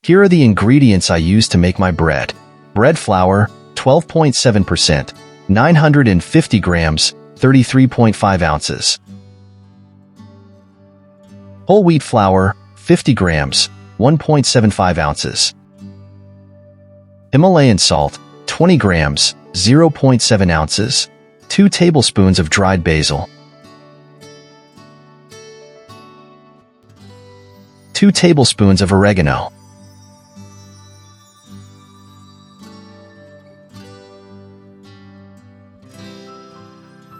Here are the ingredients I use to make my bread. Bread flour, 12.7%, 950 grams, 33.5 ounces. Whole wheat flour, 50 grams, 1.75 ounces. Himalayan salt, 20 grams, 0.7 ounces. 2 tablespoons of dried basil. 2 tablespoons of oregano.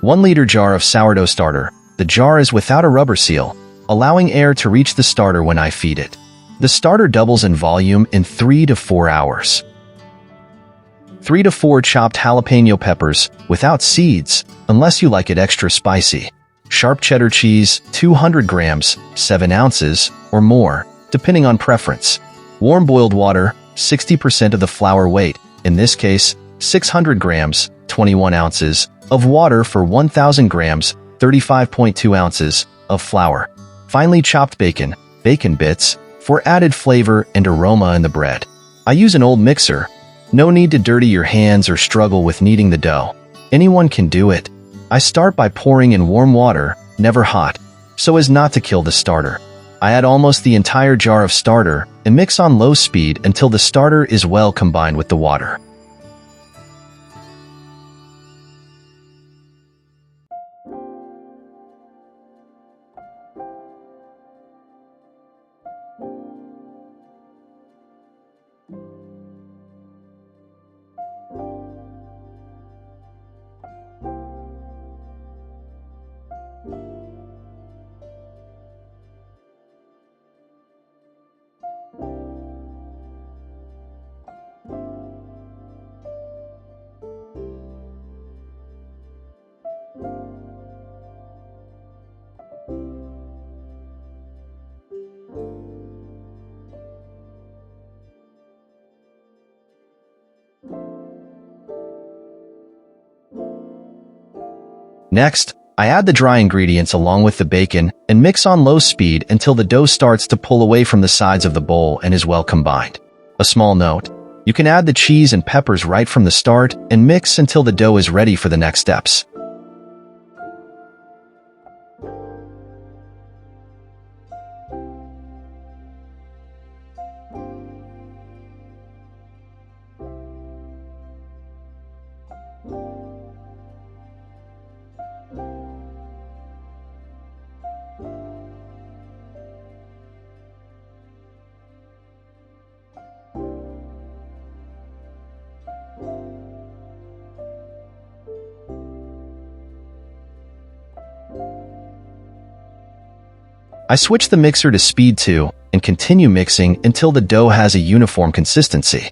One-liter jar of sourdough starter. The jar is without a rubber seal, allowing air to reach the starter when I feed it. The starter doubles in volume in 3 to 4 hours. 3 to 4 chopped jalapeño peppers, without seeds, unless you like it extra spicy. Sharp cheddar cheese, 200 grams, 7 ounces, or more, depending on preference. Warm boiled water, 60% of the flour weight, in this case, 600 grams, 21 ounces, of water for 1,000 grams, 35.2 ounces, of flour. Finely chopped bacon, bacon bits, for added flavor and aroma in the bread. I use an old mixer. No need to dirty your hands or struggle with kneading the dough. Anyone can do it. I start by pouring in warm water, never hot, so as not to kill the starter. I add almost the entire jar of starter and mix on low speed until the starter is well combined with the water. Next, I add the dry ingredients along with the bacon and mix on low speed until the dough starts to pull away from the sides of the bowl and is well combined. A small note, you can add the cheese and peppers right from the start and mix until the dough is ready for the next steps. I switch the mixer to speed 2 and continue mixing until the dough has a uniform consistency.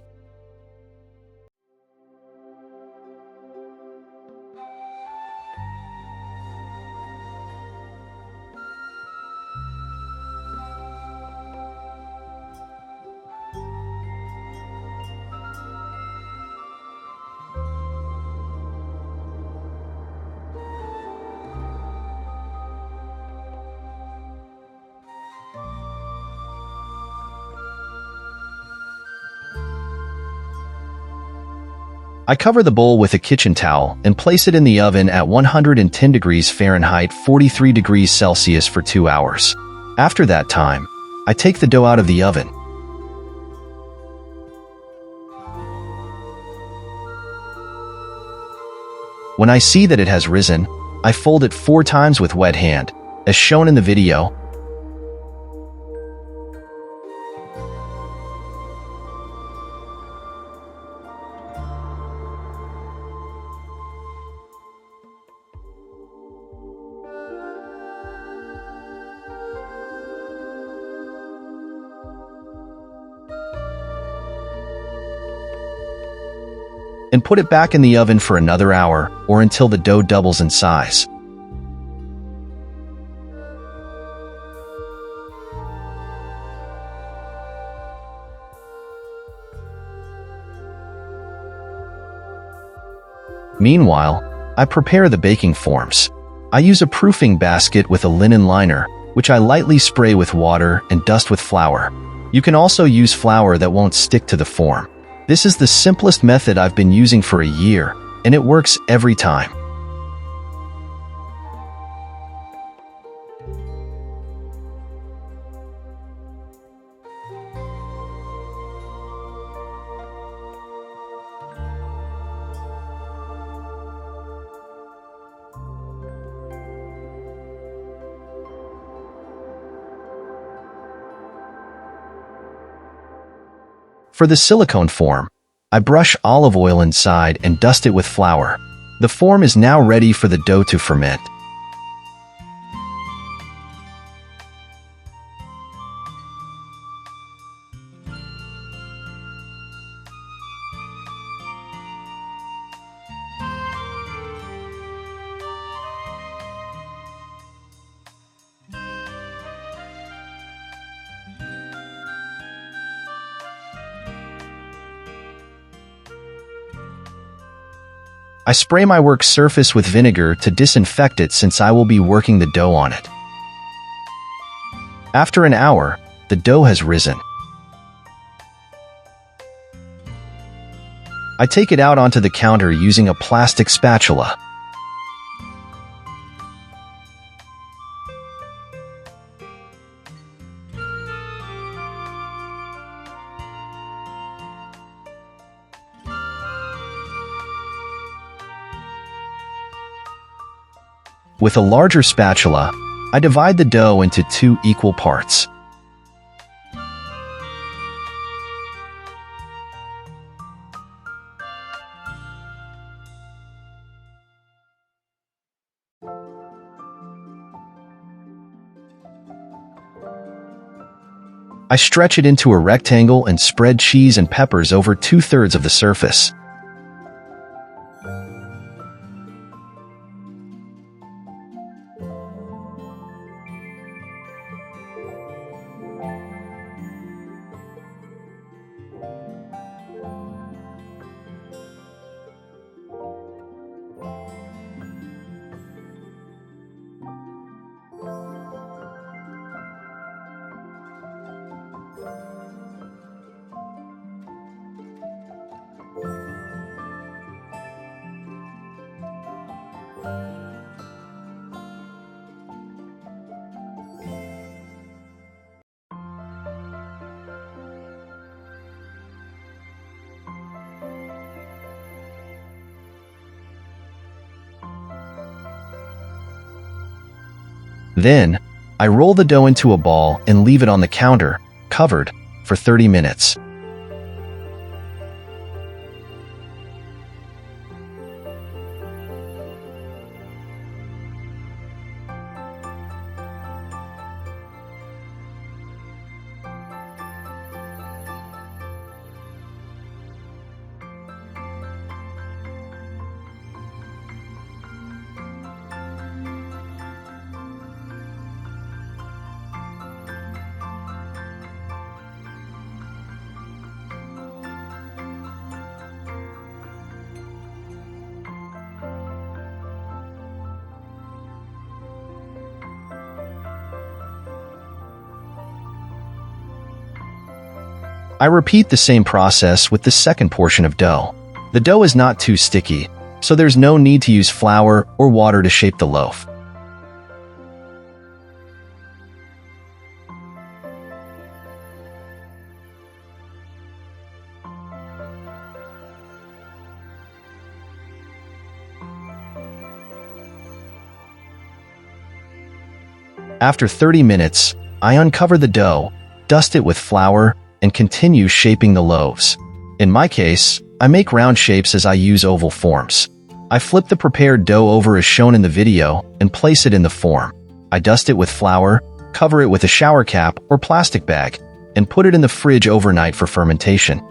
I cover the bowl with a kitchen towel and place it in the oven at 110 degrees Fahrenheit, 43 degrees Celsius for 2 hours. After that time, I take the dough out of the oven. When I see that it has risen, I fold it 4 times with wet hand, as shown in the video. And put it back in the oven for another hour or until the dough doubles in size. Meanwhile, I prepare the baking forms. I use a proofing basket with a linen liner, which I lightly spray with water and dust with flour. You can also use flour that won't stick to the form. This is the simplest method I've been using for a year, and it works every time. For the silicone form, I brush olive oil inside and dust it with flour. The form is now ready for the dough to ferment. I spray my work surface with vinegar to disinfect it since I will be working the dough on it. After an hour, the dough has risen. I take it out onto the counter using a plastic spatula. With a larger spatula, I divide the dough into 2 equal parts. I stretch it into a rectangle and spread cheese and peppers over 2/3 of the surface. Then, I roll the dough into a ball and leave it on the counter, covered, for 30 minutes. I repeat the same process with the second portion of dough. The dough is not too sticky, so there's no need to use flour or water to shape the loaf. After 30 minutes, I uncover the dough, dust it with flour, and continue shaping the loaves. In my case, I make round shapes as I use oval forms. I flip the prepared dough over as shown in the video and place it in the form. I dust it with flour, cover it with a shower cap or plastic bag, and put it in the fridge overnight for fermentation.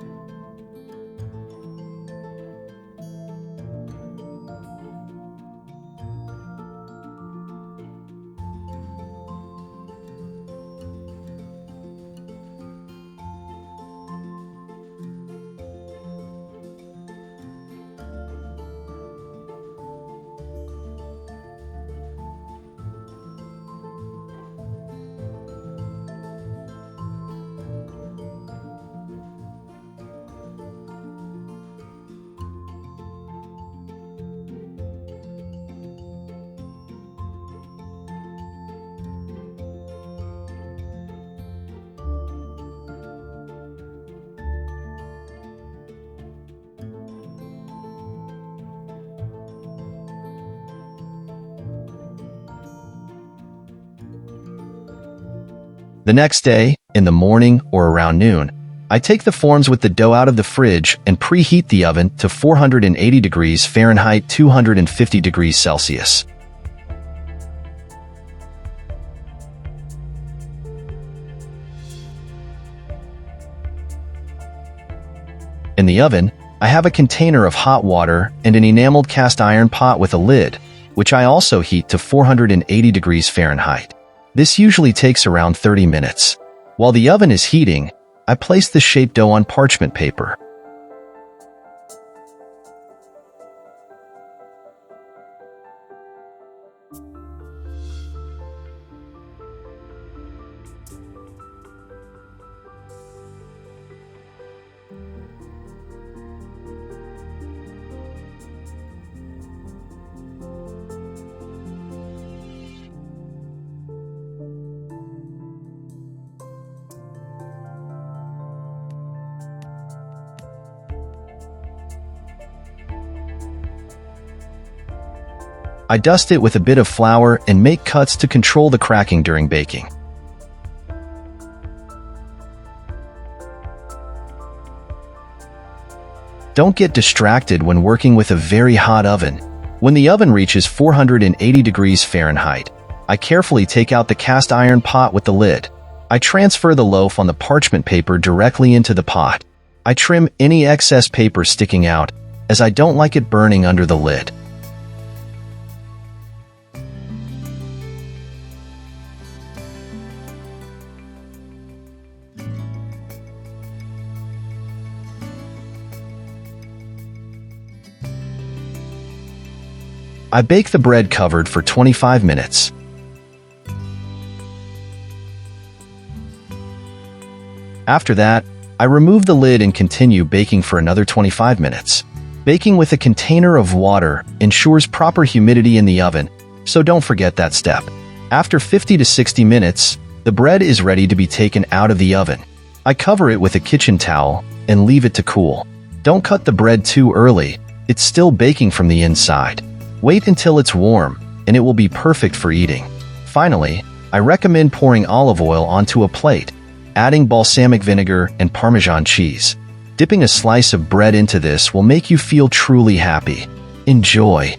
The next day, in the morning or around noon, I take the forms with the dough out of the fridge and preheat the oven to 480 degrees Fahrenheit, 250 degrees Celsius. In the oven, I have a container of hot water and an enameled cast iron pot with a lid, which I also heat to 480 degrees Fahrenheit. This usually takes around 30 minutes. While the oven is heating, I place the shaped dough on parchment paper. I dust it with a bit of flour and make cuts to control the cracking during baking. Don't get distracted when working with a very hot oven. When the oven reaches 480 degrees Fahrenheit, I carefully take out the cast iron pot with the lid. I transfer the loaf on the parchment paper directly into the pot. I trim any excess paper sticking out, as I don't like it burning under the lid. I bake the bread covered for 25 minutes. After that, I remove the lid and continue baking for another 25 minutes. Baking with a container of water ensures proper humidity in the oven, so don't forget that step. After 50 to 60 minutes, the bread is ready to be taken out of the oven. I cover it with a kitchen towel and leave it to cool. Don't cut the bread too early, it's still baking from the inside. Wait until it's warm, and it will be perfect for eating. Finally, I recommend pouring olive oil onto a plate, adding balsamic vinegar and Parmesan cheese. Dipping a slice of bread into this will make you feel truly happy. Enjoy!